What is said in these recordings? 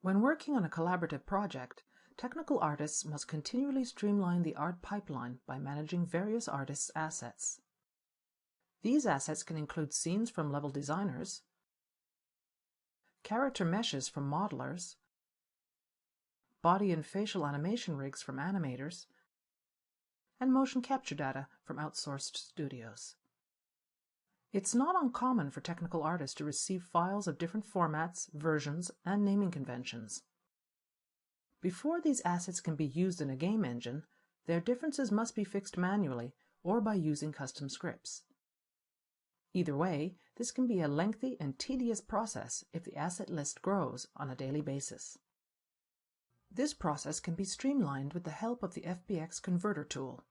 When working on a collaborative project, technical artists must continually streamline the art pipeline by managing various artists' assets. These assets can include scenes from level designers, character meshes from modelers, body and facial animation rigs from animators, and motion capture data from outsourced studios. It's not uncommon for technical artists to receive files of different formats, versions, and naming conventions. Before these assets can be used in a game engine, their differences must be fixed manually or by using custom scripts. Either way, this can be a lengthy and tedious process if the asset list grows on a daily basis. This process can be streamlined with the help of the Fbx Converter Tool.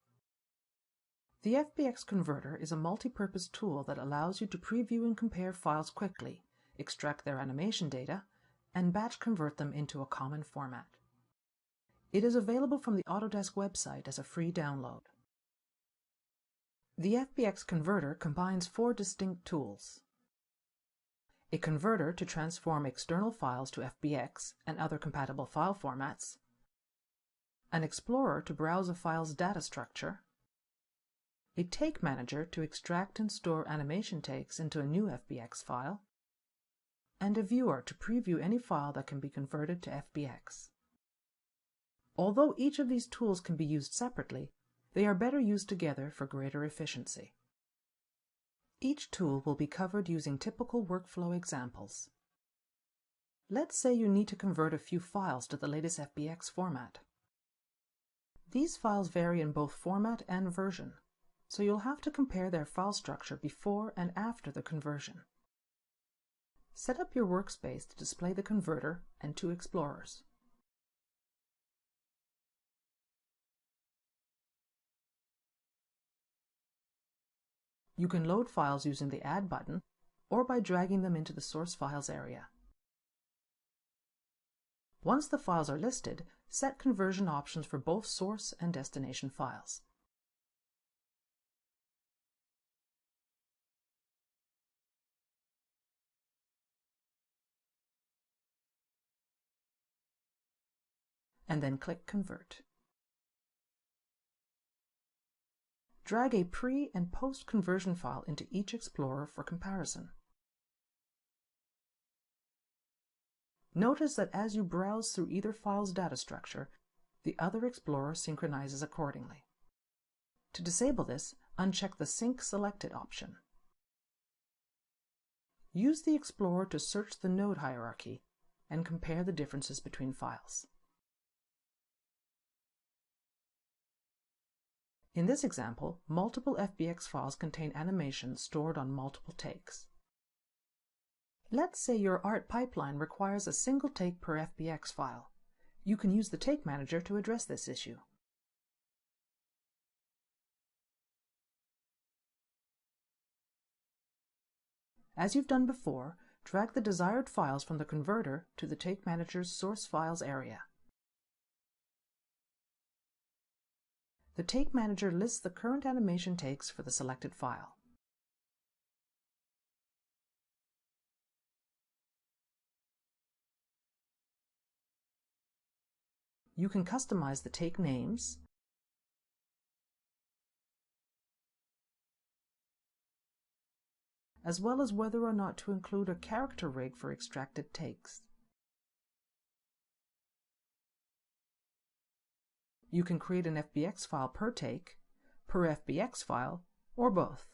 The Fbx Converter is a multi-purpose tool that allows you to preview and compare files quickly, extract their animation data, and batch convert them into a common format. It is available from the Autodesk website as a free download. The Fbx Converter combines 4 distinct tools: a converter to transform external files to Fbx and other compatible file formats, an explorer to browse a file's data structure, a take manager to extract and store animation takes into a new Fbx file, and a viewer to preview any file that can be converted to Fbx. Although each of these tools can be used separately, they are better used together for greater efficiency. Each tool will be covered using typical workflow examples. Let's say you need to convert a few files to the latest Fbx format. These files vary in both format and version, so you'll have to compare their file structure before and after the conversion. Set up your workspace to display the converter and 2 explorers. You can load files using the Add button or by dragging them into the Source Files area. Once the files are listed, set conversion options for both source and destination files. And then click Convert. Drag a pre- and post-conversion file into each explorer for comparison. Notice that as you browse through either file's data structure, the other explorer synchronizes accordingly. To disable this, uncheck the Sync Selected option. Use the explorer to search the node hierarchy and compare the differences between files. In this example, multiple Fbx files contain animations stored on multiple takes. Let's say your art pipeline requires a single take per Fbx file. You can use the Take Manager to address this issue. As you've done before, drag the desired files from the converter to the Take Manager's Source Files area. The Take Manager lists the current animation takes for the selected file. You can customize the take names, as well as whether or not to include a character rig for extracted takes. You can create an Fbx file per take, per Fbx file, or both.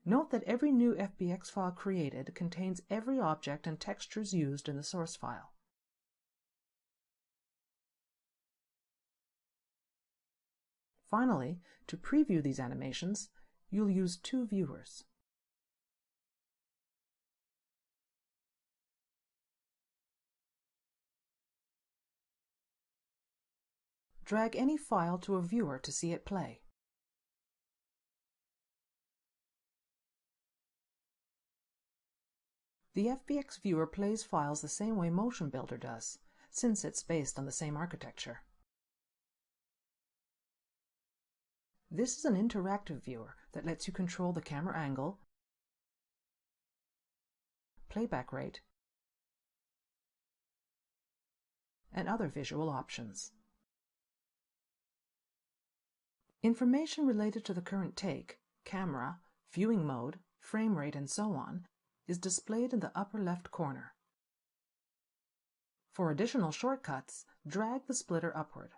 Note that every new Fbx file created contains every object and textures used in the source file. Finally, to preview these animations, you'll use 2 viewers. Drag any file to a viewer to see it play. The Fbx Viewer plays files the same way Motion Builder does, since it's based on the same architecture. This is an interactive viewer that lets you control the camera angle, playback rate, and other visual options. Information related to the current take, camera, viewing mode, frame rate, and so on is displayed in the upper left corner. For additional shortcuts, drag the splitter upward.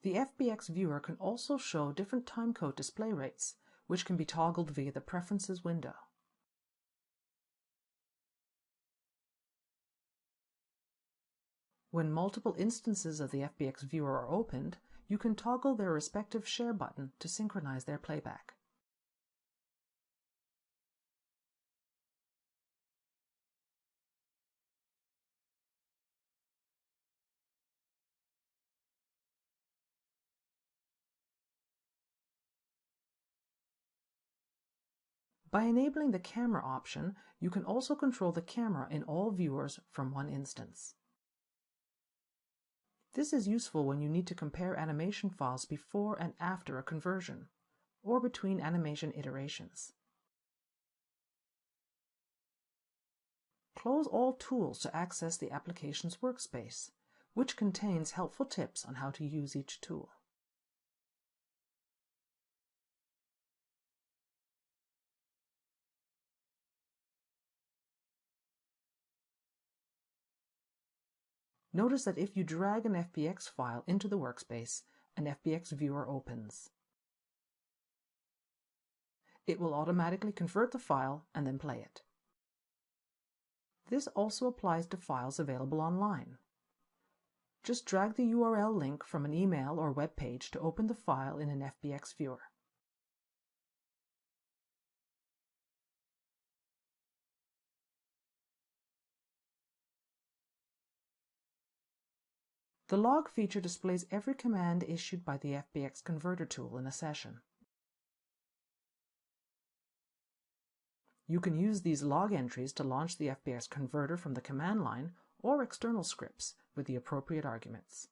The Fbx Viewer can also show different timecode display rates, which can be toggled via the Preferences window. When multiple instances of the Fbx Viewer are opened, you can toggle their respective share button to synchronize their playback. By enabling the camera option, you can also control the camera in all viewers from one instance. This is useful when you need to compare animation files before and after a conversion, or between animation iterations. Close all tools to access the application's workspace, which contains helpful tips on how to use each tool. Notice that if you drag an Fbx file into the workspace, an Fbx Viewer opens. It will automatically convert the file and then play it. This also applies to files available online. Just drag the URL link from an email or web page to open the file in an Fbx Viewer. The log feature displays every command issued by the Fbx Converter Tool in a session. You can use these log entries to launch the Fbx Converter from the command line or external scripts with the appropriate arguments.